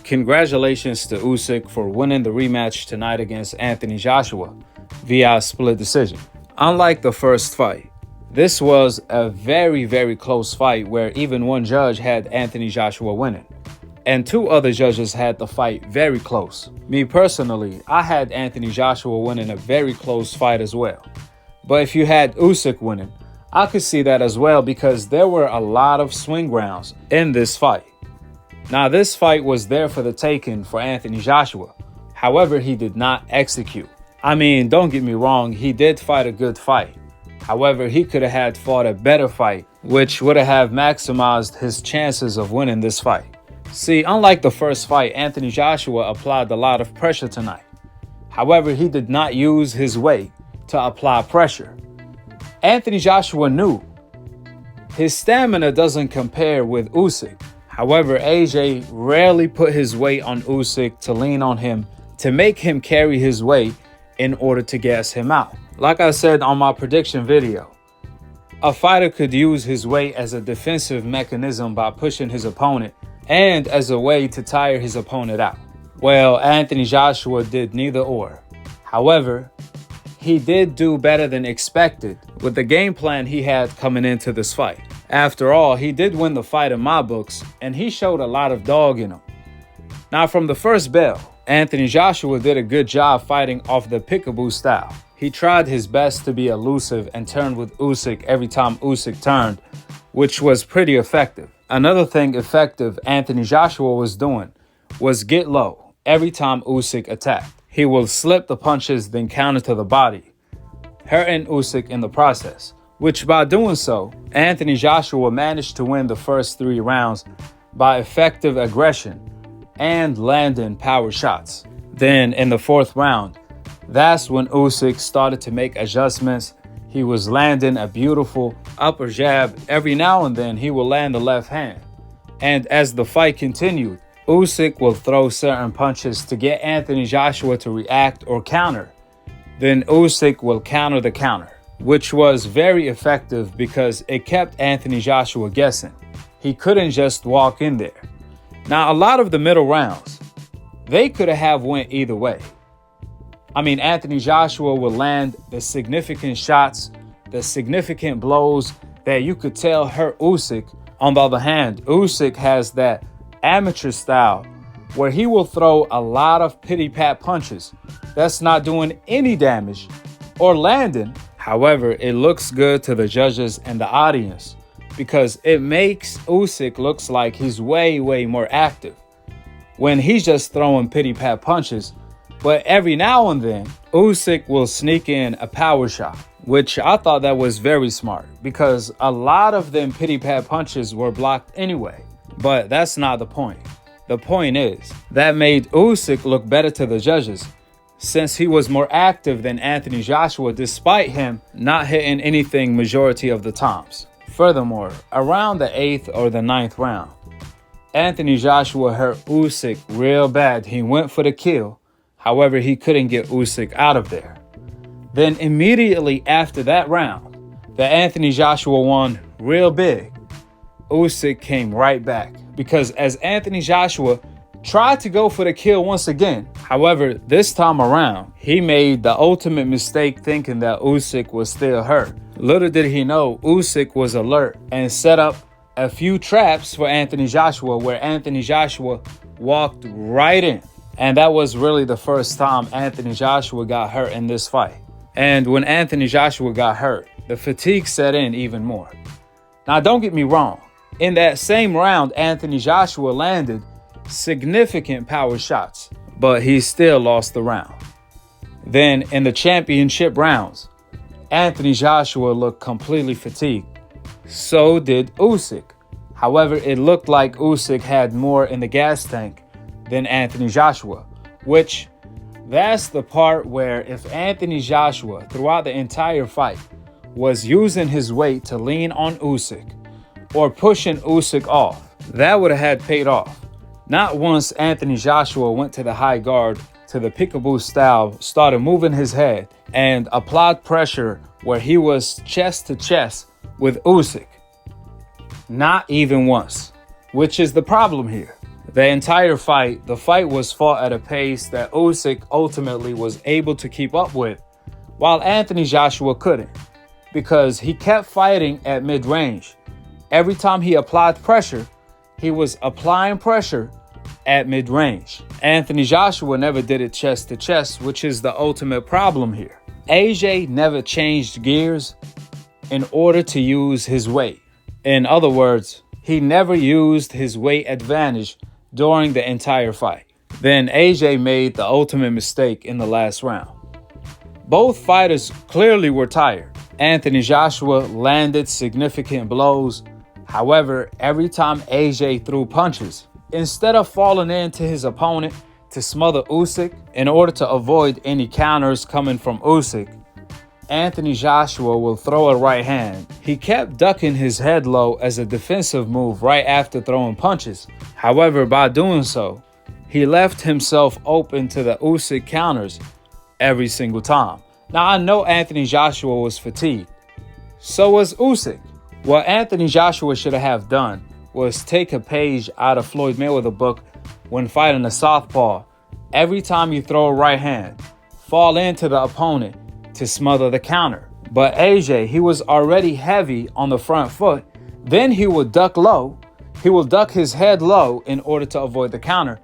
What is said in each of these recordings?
Congratulations to Usyk for winning the rematch tonight against Anthony Joshua via split decision. Unlike the first fight, this was a very close fight where even one judge had Anthony Joshua winning, and two other judges had the fight very close. Me personally, I had Anthony Joshua winning a very close fight as well. But if you had Usyk winning, I could see that as well because there were a lot of swing rounds in this fight. Now, this fight was there for the taking for Anthony Joshua. However, he did not execute. I mean, don't get me wrong, he did fight a good fight. However, he could have fought a better fight, which would have maximized his chances of winning this fight. See, unlike the first fight, Anthony Joshua applied a lot of pressure tonight. However, he did not use his weight to apply pressure. Anthony Joshua knew his stamina doesn't compare with Usyk. However, AJ rarely put his weight on Usyk to lean on him to make him carry his weight in order to gas him out. Like I said on my prediction video, a fighter could use his weight as a defensive mechanism by pushing his opponent and as a way to tire his opponent out. Well, Anthony Joshua did neither or. However, he did do better than expected with the game plan he had coming into this fight. After all, he did win the fight in my books, and he showed a lot of dog in him. Now, from the first bell, Anthony Joshua did a good job fighting off the peekaboo style. He tried his best to be elusive and turned with Usyk every time Usyk turned, which was pretty effective. Another thing effective Anthony Joshua was doing was get low every time Usyk attacked. He will slip the punches, then counter to the body, hurting Usyk in the process, which by doing so, Anthony Joshua managed to win the first 3 rounds by effective aggression and landing power shots. Then in the 4th round, that's when Usyk started to make adjustments. He was landing a beautiful upper jab. Every now and then he will land the left hand. And as the fight continued, Usyk will throw certain punches to get Anthony Joshua to react or counter. Then Usyk will counter the counter, which was very effective because it kept Anthony Joshua guessing. He couldn't just walk in there. Now, a lot of the middle rounds, they could have went either way. I mean, Anthony Joshua will land the significant shots, the significant blows that you could tell hurt Usyk. On the other hand, Usyk has that amateur style where he will throw a lot of pity-pat punches that's not doing any damage or landing. However, it looks good to the judges and the audience because it makes Usyk looks like he's way more active when he's just throwing pity-pat punches. But every now and then, Usyk will sneak in a power shot, which I thought that was very smart because a lot of them pity-pat punches were blocked anyway. But that's not the point. The point is that made Usyk look better to the judges since he was more active than Anthony Joshua despite him not hitting anything majority of the times. Furthermore, around the 8th or the 9th round, Anthony Joshua hurt Usyk real bad. He went for the kill. However, he couldn't get Usyk out of there. Then immediately after that round, that Anthony Joshua won real big, Usyk came right back because as Anthony Joshua tried to go for the kill once again. However, this time around, he made the ultimate mistake thinking that Usyk was still hurt. Little did he know, Usyk was alert and set up a few traps for Anthony Joshua where Anthony Joshua walked right in. And that was really the first time Anthony Joshua got hurt in this fight. And when Anthony Joshua got hurt, the fatigue set in even more. Now, don't get me wrong. In that same round, Anthony Joshua landed significant power shots, but he still lost the round. Then in the championship rounds, Anthony Joshua looked completely fatigued. So did Usyk. However, it looked like Usyk had more in the gas tank than Anthony Joshua, which that's the part where if Anthony Joshua throughout the entire fight was using his weight to lean on Usyk or pushing Usyk off, that would have had paid off. Not once Anthony Joshua went to the high guard to the peekaboo style, started moving his head and applied pressure where he was chest to chest with Usyk. Not even once, which is the problem here. The entire fight, the fight was fought at a pace that Usyk ultimately was able to keep up with, while Anthony Joshua couldn't, because he kept fighting at mid-range. Every time he applied pressure, he was applying pressure at mid-range. Anthony Joshua never did it chest to chest, which is the ultimate problem here. AJ never changed gears in order to use his weight. In other words, he never used his weight advantage during the entire fight. Then AJ made the ultimate mistake in the last round. Both fighters clearly were tired. Anthony Joshua landed significant blows. However, every time AJ threw punches, instead of falling into his opponent to smother Usyk in order to avoid any counters coming from Usyk, Anthony Joshua will throw a right hand. He kept ducking his head low as a defensive move right after throwing punches. However, by doing so, he left himself open to the Usyk counters every single time. Now, I know Anthony Joshua was fatigued. So was Usyk. What Anthony Joshua should have done was take a page out of Floyd Mayweather's book when fighting a southpaw. Every time you throw a right hand, fall into the opponent to smother the counter. But AJ, he was already heavy on the front foot. Then he would duck low. He will duck his head low in order to avoid the counter.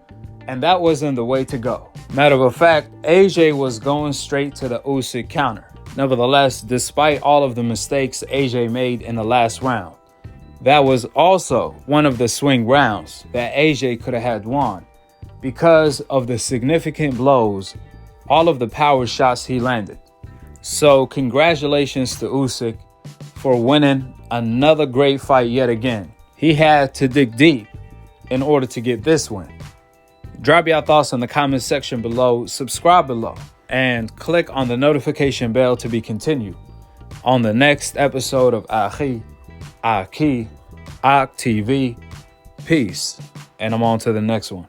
And that wasn't the way to go. Matter of fact, AJ was going straight to the Usyk counter. Nevertheless, despite all of the mistakes AJ made in the last round, that was also one of the swing rounds that AJ could have had won because of the significant blows, all of the power shots he landed. So congratulations to Usyk for winning another great fight yet again. He had to dig deep in order to get this win. Drop your thoughts in the comment section below, subscribe below, and click on the notification bell to be continued on the next episode of AKHi, AKHi TV. Peace. And I'm on to the next one.